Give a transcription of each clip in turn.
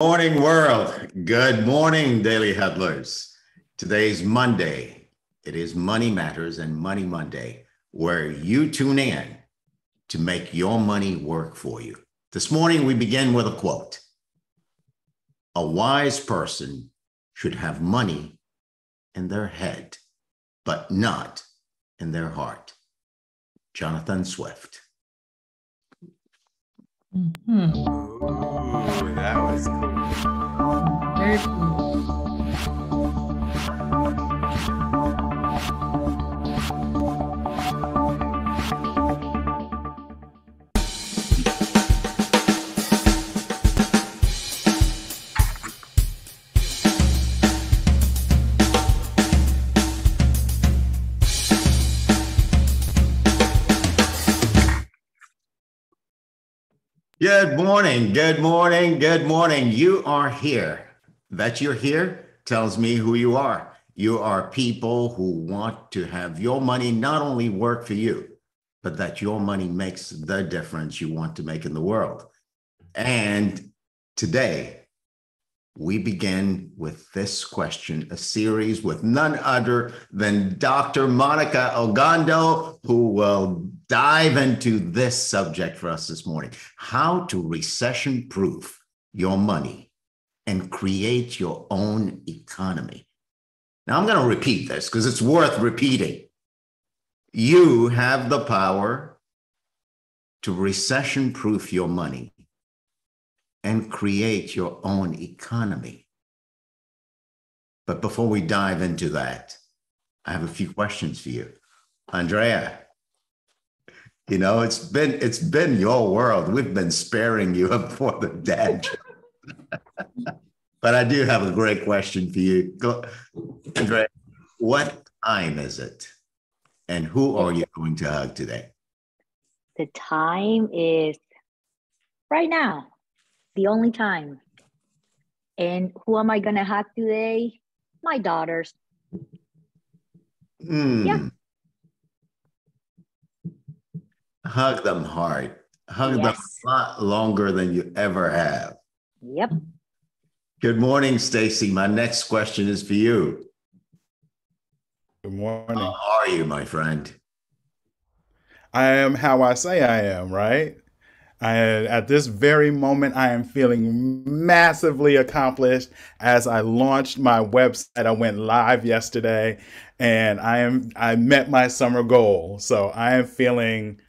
Morning, world. Good morning, Daily Huddlers. Today's Monday. It is Money Matters and Money Monday, where you tune in to make your money work for you. This morning, we begin with a quote. A wise person should have money in their head, but not in their heart. Jonathan Swift. Mm-hmm. Ooh, that was cool. Very cool. Good morning, good morning, good morning. You are here. That you're here tells me who you are. You are people who want to have your money not only work for you, but that your money makes the difference you want to make in the world. And today, we begin with this question, a series with none other than Dr. Monikah Ogando, who will dive into this subject for us this morning, how to recession-proof your money and create your own economy. Now, I'm going to repeat this because it's worth repeating. You have the power to recession-proof your money and create your own economy. But before we dive into that, I have a few questions for you. Andrea, you know, it's been your world. We've been sparing you for the dad joke. But I do have a great question for you. Go, Andrea, what time is it? And who are you going to hug today? The time is right now. The only time. And who am I gonna hug today? My daughters. Yeah. Hug them hard. Hug them a lot longer than you ever have. Yep. Good morning, Stacy. My next question is for you. Good morning. How are you, my friend? I am how I say I am, right? At this very moment, I am feeling massively accomplished as I launched my website. I went live yesterday and I met my summer goal. So I am feeling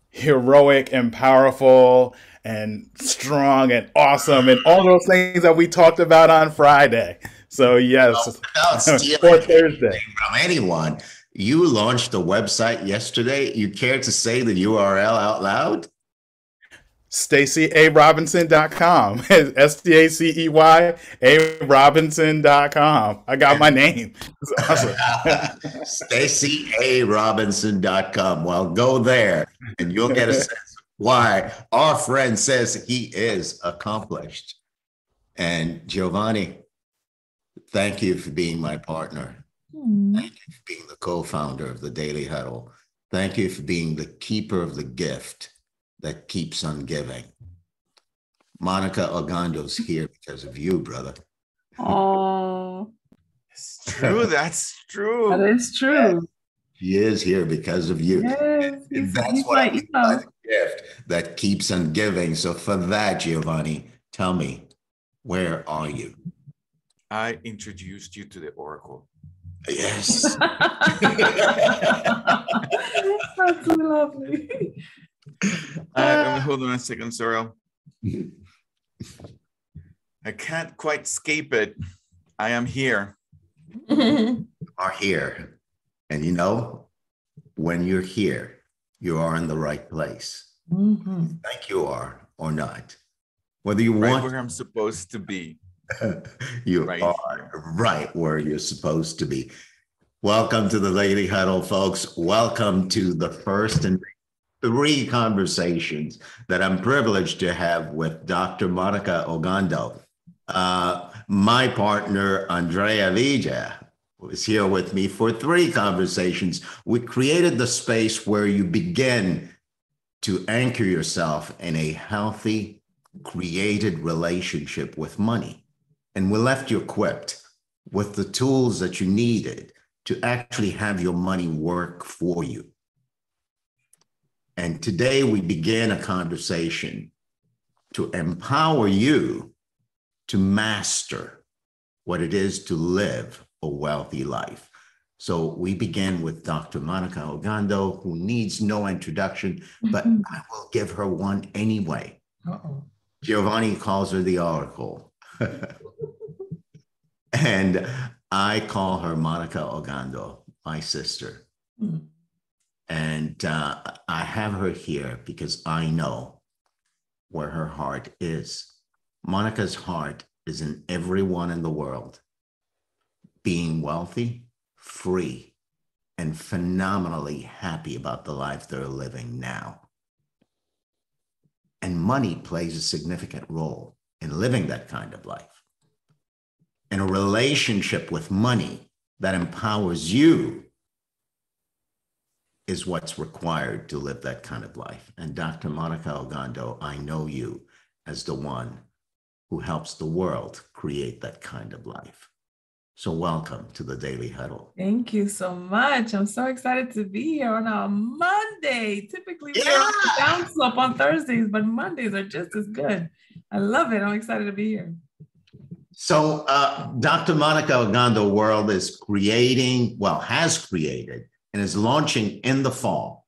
heroic and powerful and strong and awesome and all those things that we talked about on Friday. So yes, without stealing for Thursday from anyone, you launched a website yesterday. You care to say the URL out loud? StaceyARobinson.com. STACEY Robinson.com. I got my name. It's awesome. StaceyARobinson.com. Well, go there and you'll get a sense of why our friend says he is accomplished. And Giovanni, thank you for being my partner. Thank you for being the co-founder of the Daily Huddle. Thank you for being the keeper of the gift that keeps on giving. Monikah Ogando's here because of you, brother. Oh, It's true. That's true. that is true. She is here because of you. Yes, That's what I mean by the gift that keeps on giving. So for that, Giovanni, tell me, where are you? I introduced you to the Oracle. Yes. That's so lovely. Hold on a second, Sorrel. I can't quite escape it. I am here. Are here. And you know, when you're here, you are in the right place. Think you are or not. Whether you Right want where I'm supposed to be. you Right are here. right where you're supposed to be. Welcome to the Daily Huddle, folks. Welcome to the first and 3 conversations that I'm privileged to have with Dr. Monikah Ogando. My partner, Andrea Vija, was here with me for 3 conversations. We created the space where you begin to anchor yourself in a healthy, created relationship with money. And we left you equipped with the tools that you needed to actually have your money work for you. And today we begin a conversation to empower you to master what it is to live a wealthy life. So we begin with Dr. Monikah Ogando, who needs no introduction, but I will give her one anyway. Giovanni calls her the Oracle. And I call her Monikah Ogando, my sister. And I have her here because I know where her heart is. Monikah's heart is in everyone in the world being wealthy, free, and phenomenally happy about the life they're living now. And money plays a significant role in living that kind of life. And a relationship with money that empowers you is what's required to live that kind of life. And Dr. Monikah Ogando, I know you as the one who helps the world create that kind of life. So welcome to the Daily Huddle. Thank you so much. I'm so excited to be here on a Monday. Typically, we're down slope on Thursdays, but Mondays are just as good. I love it. I'm excited to be here. So Dr. Monikah Ogando World is creating, well, has created and is launching in the fall,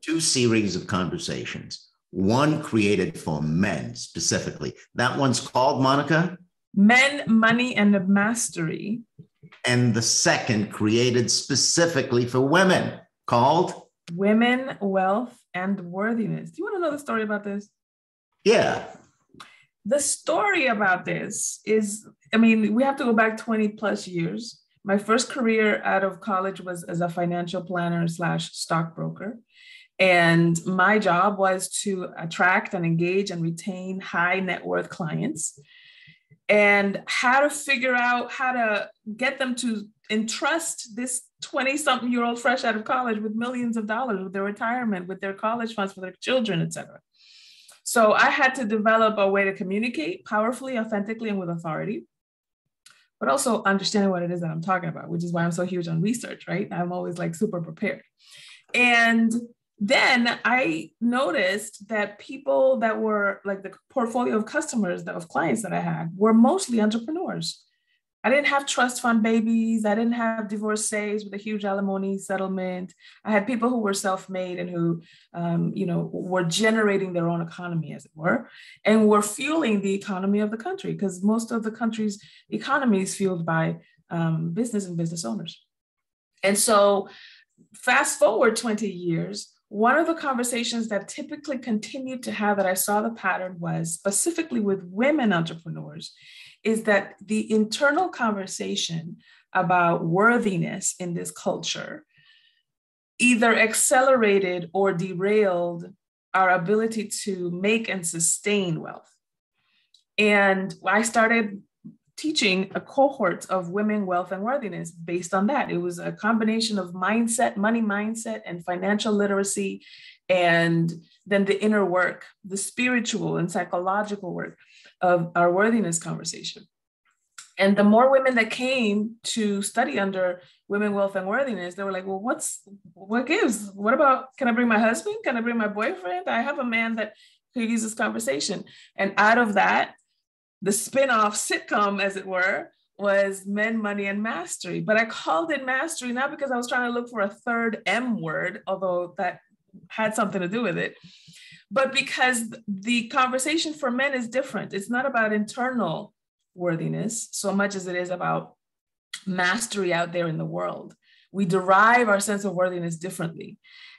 2 series of conversations. One created for men specifically. That one's called, Monikah? Men, Money, and Mastery. And the second created specifically for women called? Women, Wealth, and Worthiness. Do you want to know the story about this? Yeah. The story about this is, I mean, we have to go back 20 plus years. My first career out of college was as a financial planner / stockbroker. And my job was to attract and engage and retain high net worth clients, and how to figure out how to get them to entrust this 20-something-year-old fresh out of college with millions of dollars, with their retirement, with their college funds for their children, et cetera. So I had to develop a way to communicate powerfully, authentically, and with authority, but also understanding what it is that I'm talking about, which is why I'm so huge on research, right? I'm always like super prepared. And then I noticed that people that were like the portfolio of customers, of clients that I had, were mostly entrepreneurs. I didn't have trust fund babies. I didn't have divorcees with a huge alimony settlement. I had people who were self-made and who, were generating their own economy, as it were, and were fueling the economy of the country, because most of the country's economy is fueled by business and business owners. And so fast forward 20 years, one of the conversations that typically continued to have that I saw the pattern was specifically with women entrepreneurs, is that the internal conversation about worthiness in this culture either accelerated or derailed our ability to make and sustain wealth. And I started teaching a cohort of women, wealth, and worthiness based on that. It was a combination of mindset, money mindset, and financial literacy, and then the inner work, the spiritual and psychological work of our worthiness conversation. And the more women that came to study under women, wealth, and worthiness, they were like, well, what gives? What about, can I bring my husband? Can I bring my boyfriend? I have a man that could use this conversation. And out of that, the spin-off sitcom, as it were, was Men, Money, and Mastery. But I called it Mastery, not because I was trying to look for a third M word, although that had something to do with it, but because the conversation for men is different. It's not about internal worthiness so much as it is about mastery out there in the world. We derive our sense of worthiness differently.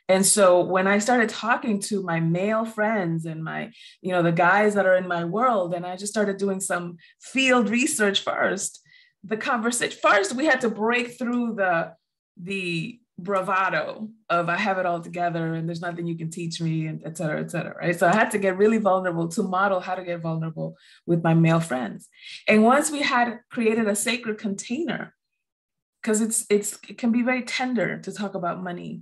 And so when I started talking to my male friends and my, the guys that are in my world, and I just started doing some field research first, we had to break through the bravado of I have it all together and there's nothing you can teach me, and et cetera, right? So I had to get really vulnerable to model how to get vulnerable with my male friends. And once we had created a sacred container, because it can be very tender to talk about money,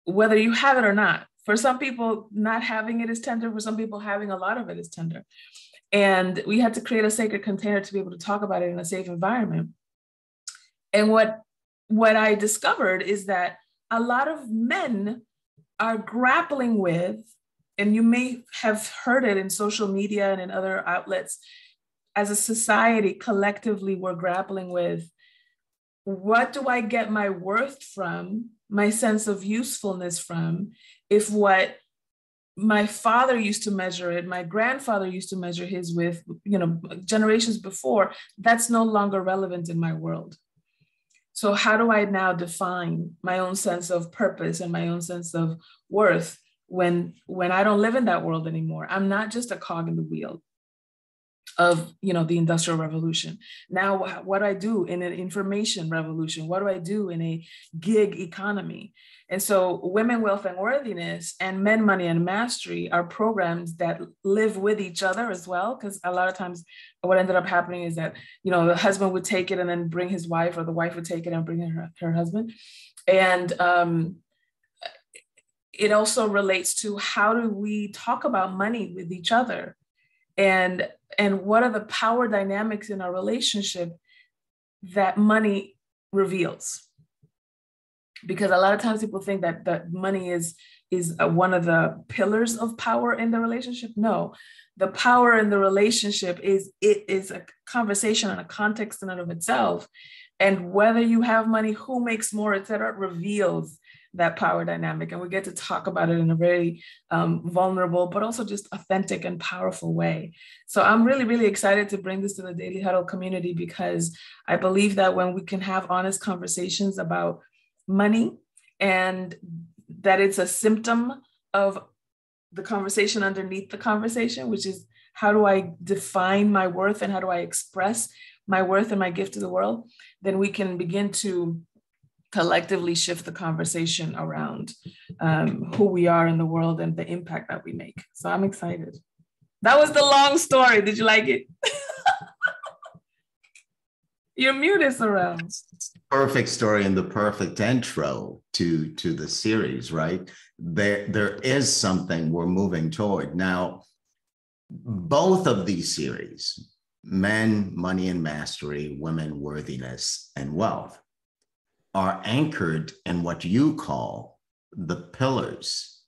whether you have it or not. For some people, not having it is tender. For some people, having a lot of it is tender. And we had to create a sacred container to be able to talk about it in a safe environment. And what I discovered is that a lot of men are grappling with, and you may have heard it in social media and in other outlets, as a society, collectively, we're grappling with, what do I get my worth from, my sense of usefulness from, if what my father used to measure it, my grandfather used to measure his with, generations before, that's no longer relevant in my world. So how do I now define my own sense of purpose and my own sense of worth when I don't live in that world anymore? I'm not just a cog in the wheel of the Industrial Revolution. Now, what do I do in an information revolution? What do I do in a gig economy? And so Women, Wealth, and Worthiness and Men, Money, and Mastery are programs that live with each other as well, because a lot of times what ended up happening is that, the husband would take it and then bring his wife, or the wife would take it and bring her husband. And it also relates to, how do we talk about money with each other? And what are the power dynamics in our relationship that money reveals? Because a lot of times people think that money is one of the pillars of power in the relationship. No, the power in the relationship is a conversation and a context in and of itself. And whether you have money, who makes more, et cetera, reveals that power dynamic. And we get to talk about it in a very vulnerable, but also just authentic and powerful way. So I'm really, really excited to bring this to the Daily Huddle community, because I believe that when we can have honest conversations about money, and that it's a symptom of the conversation underneath the conversation, which is, how do I define my worth and how do I express my worth and my gift to the world, then we can begin to collectively shift the conversation around who we are in the world and the impact that we make. So I'm excited. That was the long story. Did you like it? You're muted, Sorrel. Perfect story and the perfect intro to the series, right? There is something we're moving toward. Now, both of these series, Men, Money, and Mastery, Women, Worthiness, and Wealth, are anchored in what you call the pillars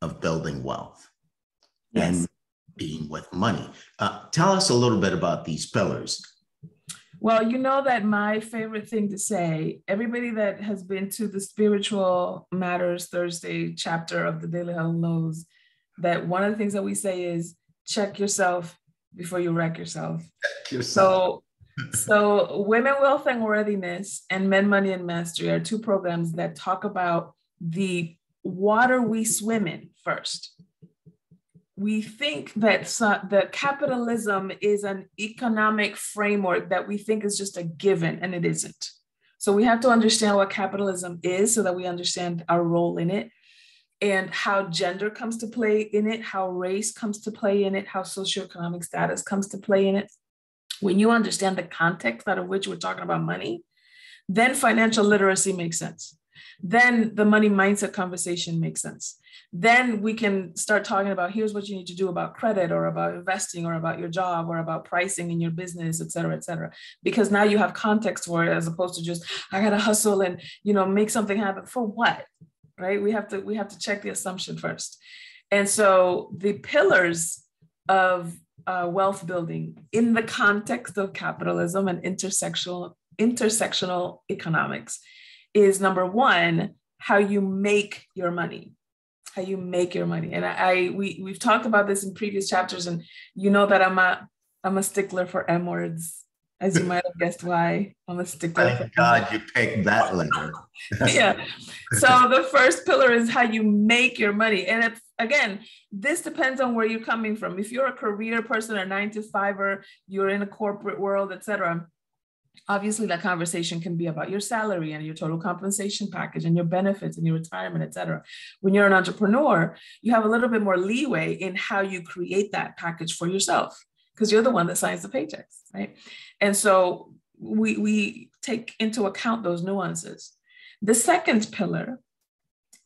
of building wealth. Yes. And being with money. Tell us a little bit about these pillars. Well, you know that my favorite thing to say, everybody that has been to the Spiritual Matters Thursday chapter of the Daily Huddle knows that one of the things that we say is, check yourself before you wreck yourself. Check yourself. So Women, Wealth, and Worthiness and Men, Money, and Mastery are two programs that talk about the water we swim in first. We think that the capitalism is an economic framework that we think is just a given, and it isn't. So we have to understand what capitalism is so that we understand our role in it, and how gender comes to play in it, how race comes to play in it, how socioeconomic status comes to play in it. When you understand the context out of which we're talking about money, then financial literacy makes sense. Then the money mindset conversation makes sense. Then we can start talking about, here's what you need to do about credit, or about investing, or about your job, or about pricing in your business, et cetera, et cetera. Because now you have context for it, as opposed to just, I got to hustle and, make something happen. For what, right? We have to check the assumption first. And so the pillars of wealth building in the context of capitalism and intersectional economics is, number one, how you make your money. How you make your money. And we've talked about this in previous chapters, and you know that I'm a stickler for M words, as you might have guessed why I'm a stickler. Thank God you picked that letter. Yeah. So the first pillar is how you make your money. And again, this depends on where you're coming from. If you're a career person, a 9-to-5er, you're in a corporate world, et cetera, obviously that conversation can be about your salary and your total compensation package and your benefits and your retirement, et cetera. When you're an entrepreneur, you have a little bit more leeway in how you create that package for yourself, because you're the one that signs the paychecks, right? And so we take into account those nuances. The second pillar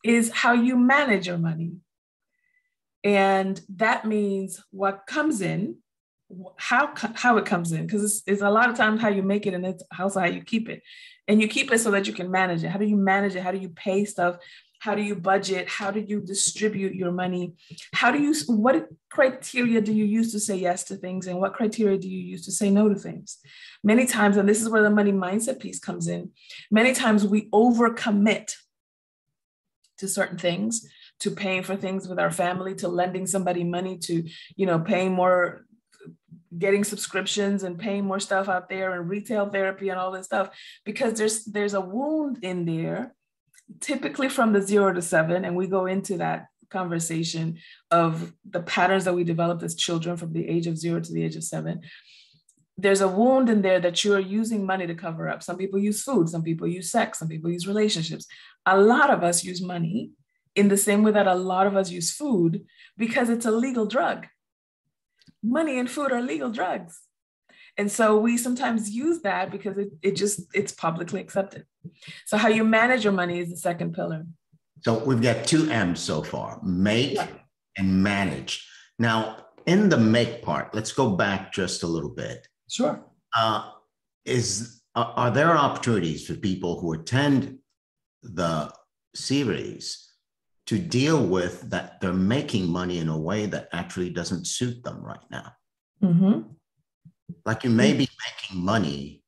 is how you manage your money. And that means what comes in, how it comes in, because it's a lot of times how you make it, and it's also how you keep it. And you keep it so that you can manage it. How do you manage it? How do you pay stuff? How do you budget? How do you distribute your money? What criteria do you use to say yes to things? And what criteria do you use to say no to things? Many times, and this is where the money mindset piece comes in, many times we overcommit to certain things, to paying for things with our family, to lending somebody money, to, paying more, getting subscriptions and paying more stuff out there, and retail therapy and all this stuff, because there's a wound in there, typically from the 0 to 7. And we go into that conversation of the patterns that we developed as children from the age of 0 to the age of 7. There's a wound in there that you're using money to cover up. Some people use food, some people use sex, some people use relationships. A lot of us use money in the same way that a lot of us use food, because it's a legal drug. Money and food are legal drugs. And so we sometimes use that because it's publicly accepted. So how you manage your money is the second pillar. So we've got 2 M's so far: make and manage. Now, in the make part, let's go back just a little bit. Sure. Are there opportunities for people who attend the series to deal with that they're making money in a way that actually doesn't suit them right now? Mm-hmm. Like, you may be making money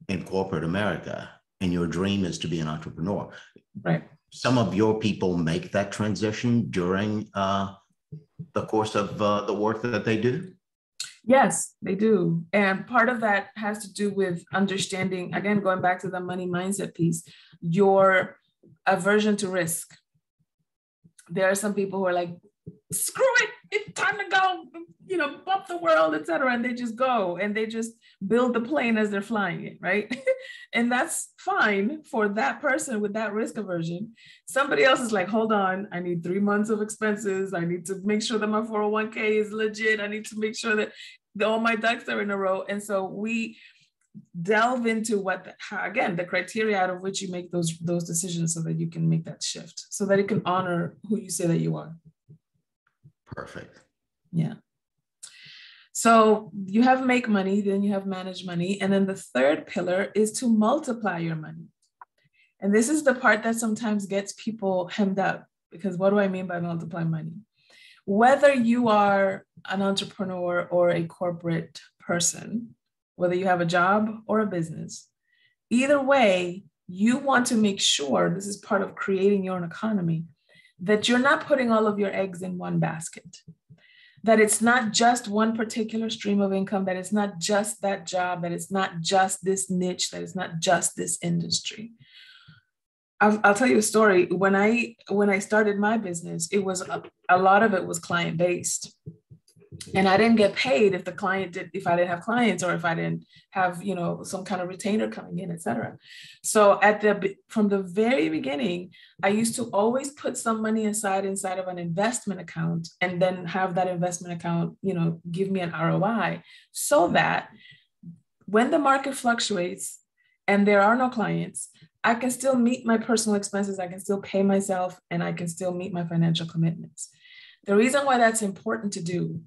in corporate America and your dream is to be an entrepreneur. Right. Some of your people make that transition during the course of the work that they do? Yes, they do. And part of that has to do with understanding, again, going back to the money mindset piece, your aversion to risk. There are some people who are like, screw it, it's time to go, bump the world, etc. And they just go and they just build the plane as they're flying it, right? And that's fine for that person with that risk aversion. Somebody else is like, hold on, I need 3 months of expenses. I need to make sure that my 401k is legit. I need to make sure that all my ducks are in a row. And so we delve into again, the criteria out of which you make those decisions, so that you can make that shift, so that it can honor who you say that you are. Perfect. Yeah. So you have make money, then you have manage money. And then the third pillar is to multiply your money. And this is the part that sometimes gets people hemmed up, because what do I mean by multiply money? Whether you are an entrepreneur or a corporate person, whether you have a job or a business, either way, you want to make sure, this is part of creating your own economy, that you're not putting all of your eggs in one basket, that it's not just one particular stream of income, that it's not just that job, that it's not just this niche, that it's not just this industry. I'll tell you a story. When I started my business, it was a lot of it was client-based. And I didn't get paid if if I didn't have clients, or if I didn't have, some kind of retainer coming in, et cetera. So from the very beginning, I used to always put some money aside inside of an investment account, and then have that investment account, give me an ROI, so that when the market fluctuates and there are no clients, I can still meet my personal expenses, I can still pay myself, and I can still meet my financial commitments. The reason why that's important to do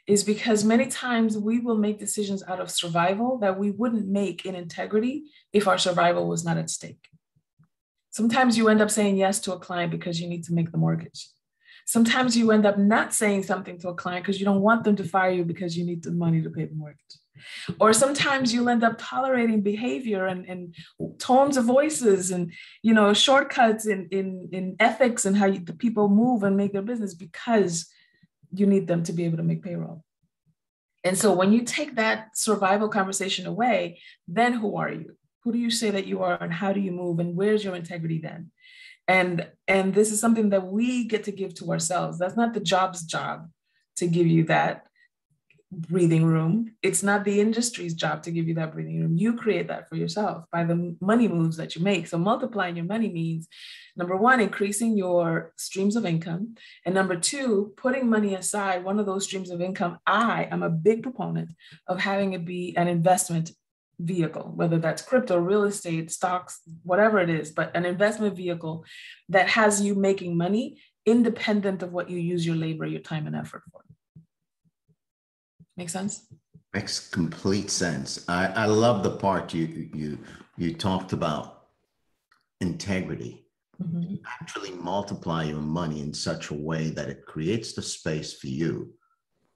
is because many times we will make decisions out of survival that we wouldn't make in integrity if our survival was not at stake. Sometimes you end up saying yes to a client because you need to make the mortgage. Sometimes you end up not saying something to a client because you don't want them to fire you because you need the money to pay the mortgage. Or sometimes you'll end up tolerating behavior and tones of voices and, shortcuts in ethics and how the people move and make their business, because you need them to be able to make payroll. And so when you take that survival conversation away, then who are you? Who do you say that you are, and how do you move, and where's your integrity then? And this is something that we get to give to ourselves. That's not the job's job to give you that breathing room. It's not the industry's job to give you that breathing room. You create that for yourself by the money moves that you make. So multiplying your money means, number one, increasing your streams of income. And number two, putting money aside, one of those streams of income. I am a big proponent of having it be an investment vehicle, whether that's crypto, real estate, stocks, whatever it is, but an investment vehicle that has you making money independent of what you use your labor, your time and effort for. Make sense? Makes complete sense. I love the part you talked about integrity. Mm-hmm. Actually multiply your money in such a way that it creates the space for you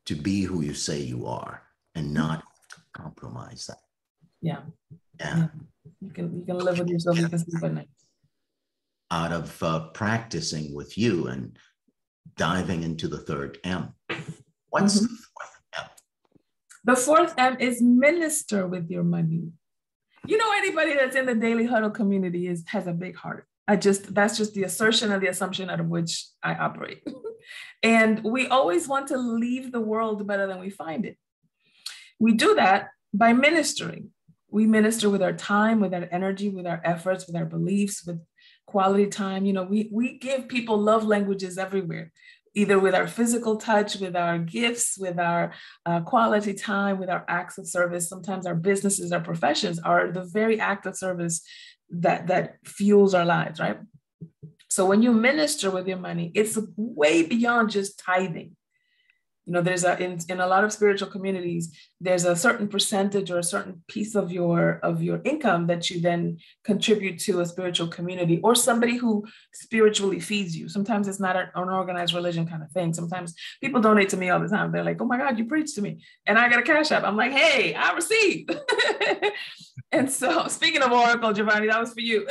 to be who you say you are and not compromise that. Yeah. Yeah. You can live with yourself. You can sleep at night. Out of practicing with you and diving into the third M. What's the fourth M? The fourth M is minister with your money. You know, anybody that's in the Daily Huddle community has a big heart. That's just the assertion and the assumption out of which I operate. And we always want to leave the world better than we find it. We do that by ministering. We minister with our time, with our energy, with our efforts, with our beliefs, with quality time. You know, we give people love languages everywhere, either with our physical touch, with our gifts, with our quality time, with our acts of service. Sometimes our businesses, our professions are the very act of service that fuels our lives, right? So when you minister with your money, it's way beyond just tithing. You know, there's in a lot of spiritual communities, there's a certain percentage or a certain piece of your income that you then contribute to a spiritual community or somebody who spiritually feeds you. Sometimes it's not an unorganized religion kind of thing. Sometimes people donate to me all the time. They're like, oh my God, you preach to me. And I got a cash app. I'm like, hey, I received. And so speaking of Oracle, Giovanni, that was for you.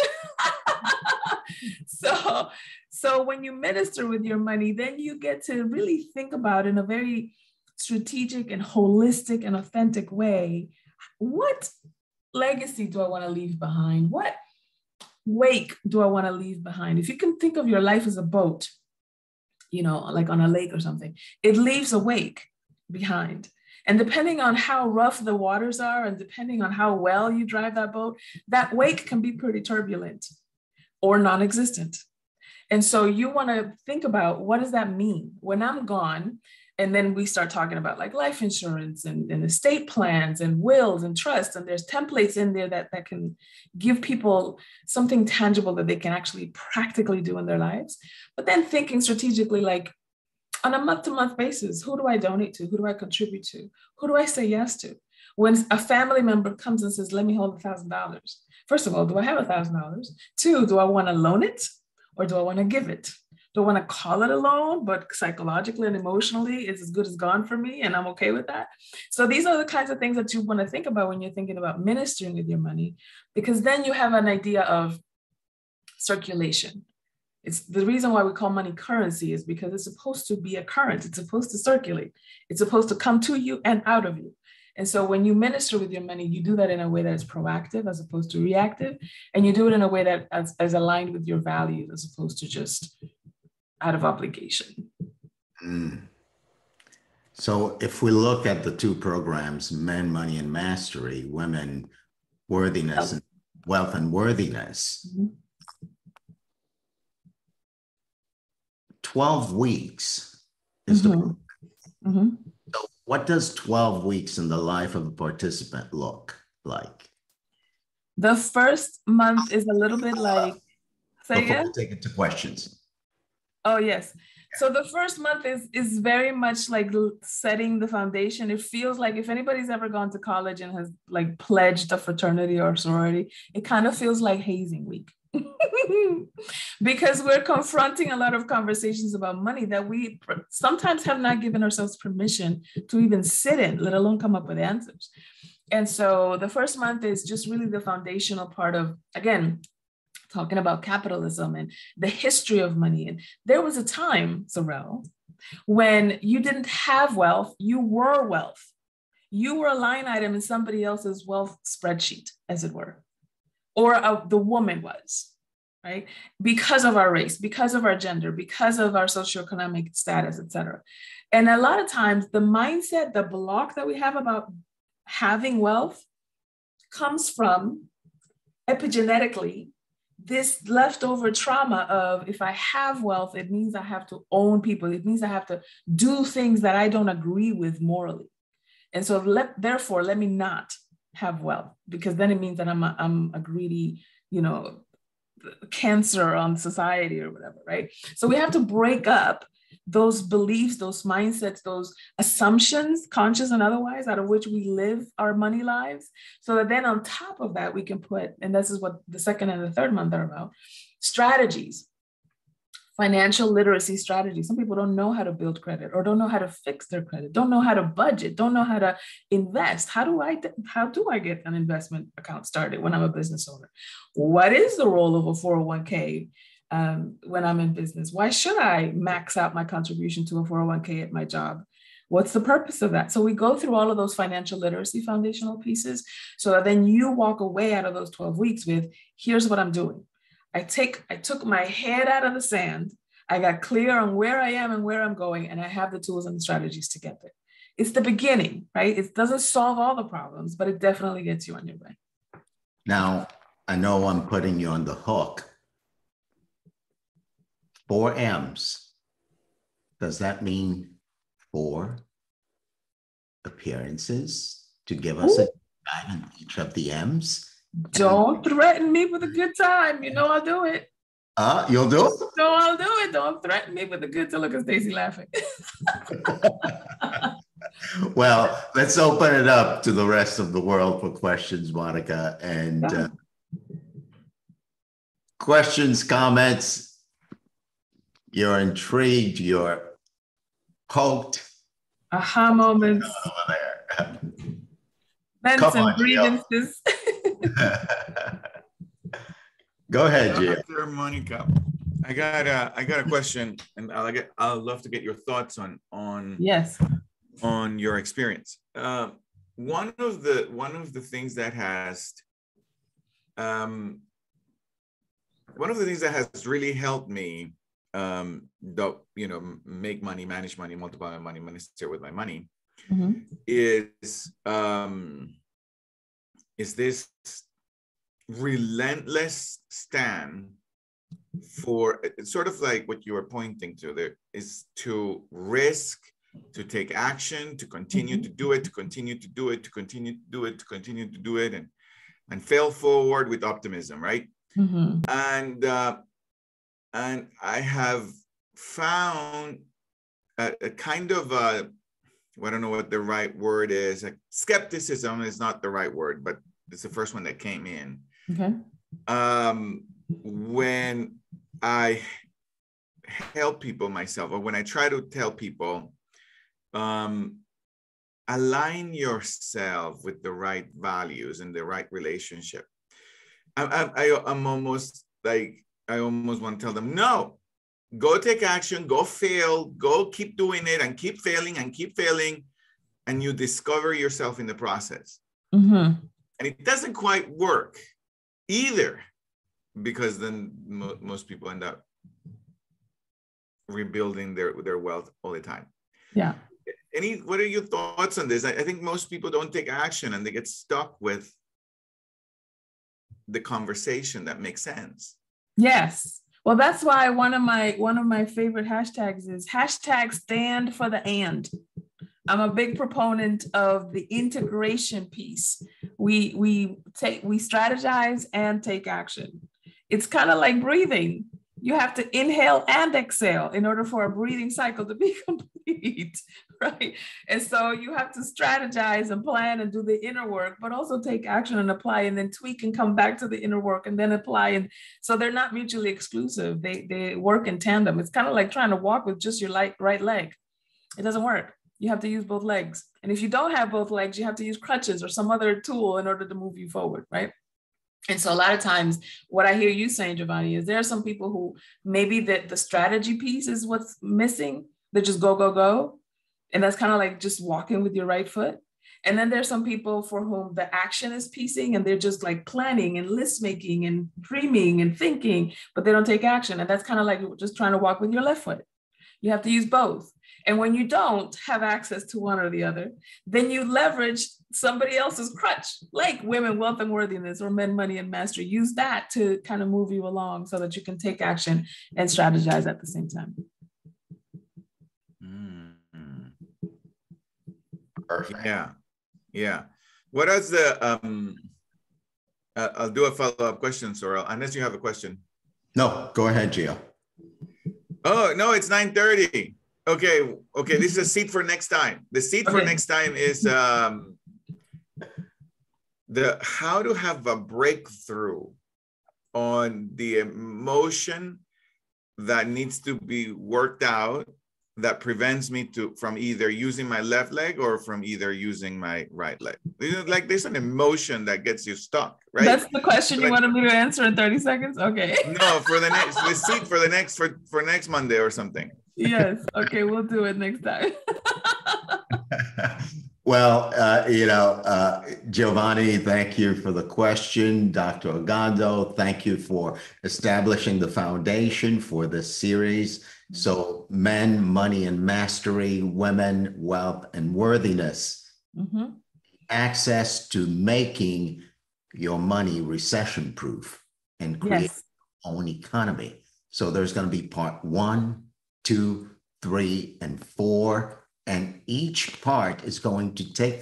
So when you minister with your money, then you get to really think about in a very strategic and holistic and authentic way, what legacy do I want to leave behind? What wake do I want to leave behind? If you can think of your life as a boat, you know, like on a lake or something, it leaves a wake behind. And depending on how rough the waters are and depending on how well you drive that boat, that wake can be pretty turbulent or non-existent. And so you want to think about, what does that mean when I'm gone? And then we start talking about like life insurance and estate plans and wills and trusts. And there's templates in there that can give people something tangible that they can actually practically do in their lives. But then thinking strategically, like on a month-to-month basis, who do I donate to? Who do I contribute to? Who do I say yes to? When a family member comes and says, let me hold $1,000. First of all, do I have $1,000? Two, do I want to loan it? Or do I want to give it? Do I want to call it a loan, but psychologically and emotionally, it's as good as gone for me and I'm okay with that? So these are the kinds of things that you want to think about when you're thinking about ministering with your money, because then you have an idea of circulation. It's the reason why we call money currency is because it's supposed to be a current. It's supposed to circulate. It's supposed to come to you and out of you. And so when you minister with your money, you do that in a way that is proactive as opposed to reactive. And you do it in a way that is aligned with your values as opposed to just out of obligation. Mm. So if we look at the two programs, Men, Money, and Mastery, Women, Worthiness, and Wealth and Worthiness, 12 weeks is the program. So what does 12 weeks in the life of a participant look like? The first month is a little bit like, say Before again? we take it to questions. Oh, yes. So the first month is very much like setting the foundation. It feels like if anybody's ever gone to college and has like pledged a fraternity or sorority, it kind of feels like hazing week. Because we're confronting a lot of conversations about money that we sometimes have not given ourselves permission to even sit in, let alone come up with answers. And so the first month is just really the foundational part of, again, talking about capitalism and the history of money. And there was a time, Sorrel, when you didn't have wealth, you were wealth. You were a line item in somebody else's wealth spreadsheet, as it were, or the woman was, right? Because of our race, because of our gender, because of our socioeconomic status, et cetera. And a lot of times the mindset, the block that we have about having wealth comes from epigenetically this leftover trauma of, if I have wealth, it means I have to own people. It means I have to do things that I don't agree with morally. And so therefore, let me not. have wealth, because then it means that I'm a greedy, you know, cancer on society or whatever, right? So we have to break up those beliefs, those mindsets, those assumptions, conscious and otherwise, out of which we live our money lives. So that then on top of that, we can put, and this is what the second and the third month are about, strategies, financial literacy strategies. Some people don't know how to build credit, or don't know how to fix their credit, don't know how to budget, don't know how to invest. How do I get an investment account started when I'm a business owner? What is the role of a 401k when I'm in business? Why should I max out my contribution to a 401k at my job? What's the purpose of that? So we go through all of those financial literacy foundational pieces, so that then you walk away out of those 12 weeks with, here's what I'm doing. I took my head out of the sand. I got clear on where I am and where I'm going, and I have the tools and the strategies to get there. It's the beginning, right? It doesn't solve all the problems, but it definitely gets you on your way. Now, I know I'm putting you on the hook. 4 M's. Does that mean 4 appearances to give us a guide on each of the M's? Don't threaten me with a good time. You know I'll do it. You'll do it? No, I'll do it. Don't threaten me with a good time. Look at Stacy laughing. Well, let's open it up to the rest of the world for questions, Monikah. And questions, comments. You're intrigued. You're poked. Aha moments. Over there. Vents and grievances. Go ahead, Gio. Dr. Monikah, I got a question, and I'd love to get your thoughts on yes, on your experience. One of the things that has really helped me, make money, manage money, multiply my money, minister with my money, is this relentless stand for, sort of like what you were pointing to there, is to risk, to take action, to continue to do it, to continue to do it, to continue to do it, to continue to do it, and fail forward with optimism, right? And I have found a kind of I don't know what the right word is. Like, skepticism is not the right word, but it's the first one that came in. Okay. When I help people myself, or when I try to tell people, align yourself with the right values and the right relationship. I'm almost like, I almost want to tell them, no, go take action, go fail, go keep doing it and keep failing, and you discover yourself in the process. And it doesn't quite work either, because then most people end up rebuilding their wealth all the time. Yeah. What are your thoughts on this? I think most people don't take action, and they get stuck with the conversation that makes sense. Yes. Well, that's why one of my favorite hashtags is #stand for the and. I'm a big proponent of the integration piece. We strategize and take action. It's kind of like breathing. You have to inhale and exhale in order for a breathing cycle to be complete, right? And so you have to strategize and plan and do the inner work, but also take action and apply, and then tweak and come back to the inner work and then apply. And so they're not mutually exclusive. They work in tandem. It's kind of like trying to walk with just your right leg. It doesn't work. You have to use both legs. And if you don't have both legs, you have to use crutches or some other tool in order to move you forward, right? And so a lot of times what I hear you saying, Giovanni, is there are some people who maybe the strategy piece is what's missing. They just go, go, go. And that's kind of like just walking with your right foot. And then there's some people for whom the action is piecing, and they're just like planning and list making and dreaming and thinking, but they don't take action. And that's kind of like just trying to walk with your left foot. You have to use both. And when you don't have access to one or the other, then you leverage somebody else's crutch, like Women, Wealth and Worthiness, or Men, Money and Mastery. Use that to kind of move you along so that you can take action and strategize at the same time. Perfect. Yeah. What is the, I'll do a follow-up question, Sorrel, unless you have a question. No, go ahead, Gio. Oh, no, it's 9:30. Okay, this is a seat for next time. The seat for next time is how to have a breakthrough on the emotion that needs to be worked out that prevents me from either using my left leg or from either using my right leg. Like there's an emotion that gets you stuck, right? That's the question you wanted me to answer in 30 seconds? Okay. No, for the seat for next Monday or something. Yes. Okay, we'll do it next time. Well, Giovanni, thank you for the question. Dr. Ogando, thank you for establishing the foundation for this series. So men, money and mastery, women, wealth and worthiness, access to making your money recession-proof and create your own economy. So there's going to be part 1, 2, 3, and 4. And each part is going to take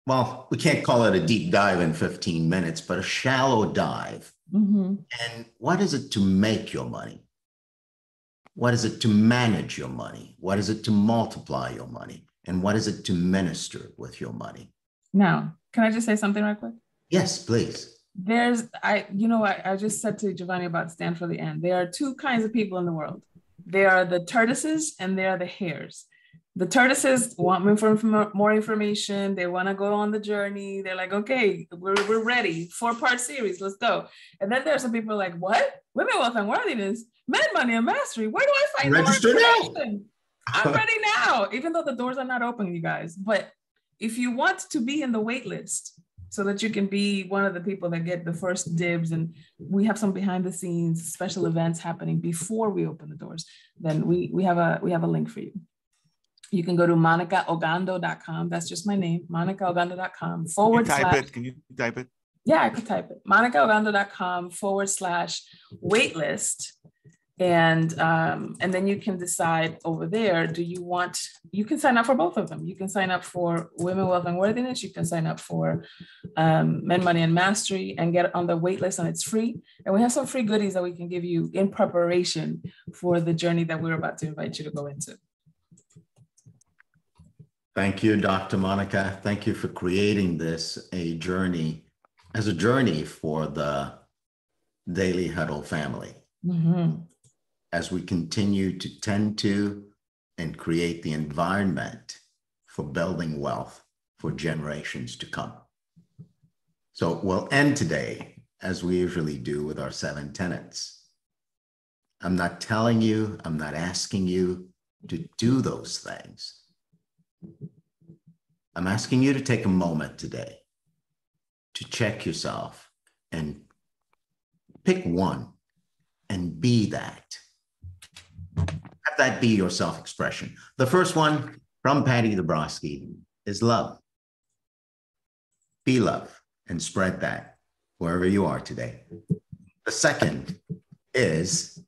well, we can't call it a deep dive in 15 minutes, but a shallow dive. And what is it to make your money? What is it to manage your money? What is it to multiply your money? And what is it to minister with your money? Now, can I just say something right quick? Yes, please. I just said to Giovanni about stand for the end. There are 2 kinds of people in the world. There are the tortoises and there are the hares. The tortoises want more information. They want to go on the journey. They're like, okay, we're ready. 4-part series, let's go. And then there's some people like, what? Women, wealth, and worthiness, men, money, and mastery. Where do I find more information? I'm ready now, even though the doors are not open, you guys. But if you want to be in the wait list so that you can be one of the people that get the first dibs, and we have some behind the scenes special events happening before we open the doors, then we have a link for you. You can go to MonikahOgando.com. That's just my name, MonikahOgando.com / Can you type it? Yeah, I could type it. MonikahOgando.com /waitlist. And then you can decide over there, you can sign up for both of them. You can sign up for Women, Wealth, and Worthiness. You can sign up for Men, Money, and Mastery and get on the wait list, and it's free. And we have some free goodies that we can give you in preparation for the journey that we're about to invite you to go into. Thank you, Dr. Monikah. Thank you for creating this as a journey for the Daily Huddle family. As we continue to tend to and create the environment for building wealth for generations to come. So we'll end today, as we usually do, with our 7 tenets. I'm not telling you, I'm not asking you to do those things. I'm asking you to take a moment today to check yourself and pick one and be that. Have that be your self-expression. The first one from Patty Dabrowski is love. Be love and spread that wherever you are today. The second is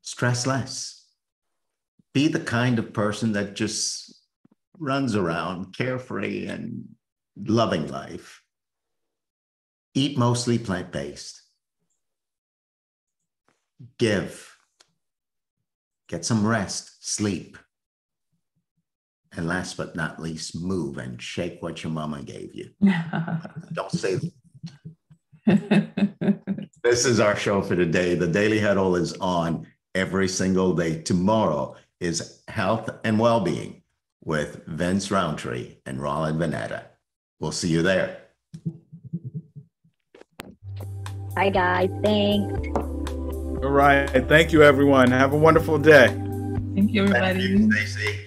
stress less. Be the kind of person that just runs around carefree and loving life. Eat mostly plant-based. Give. Get some rest, sleep. And last but not least, move and shake what your mama gave you. Don't say This is our show for today. The Daily Huddle is on every single day. Tomorrow is Health and Wellbeing with Vince Roundtree and Roland Veneta. We'll see you there. Bye, guys. Thanks. All right. Thank you, everyone. Have a wonderful day. Thank you, everybody. Thank you, Stacey.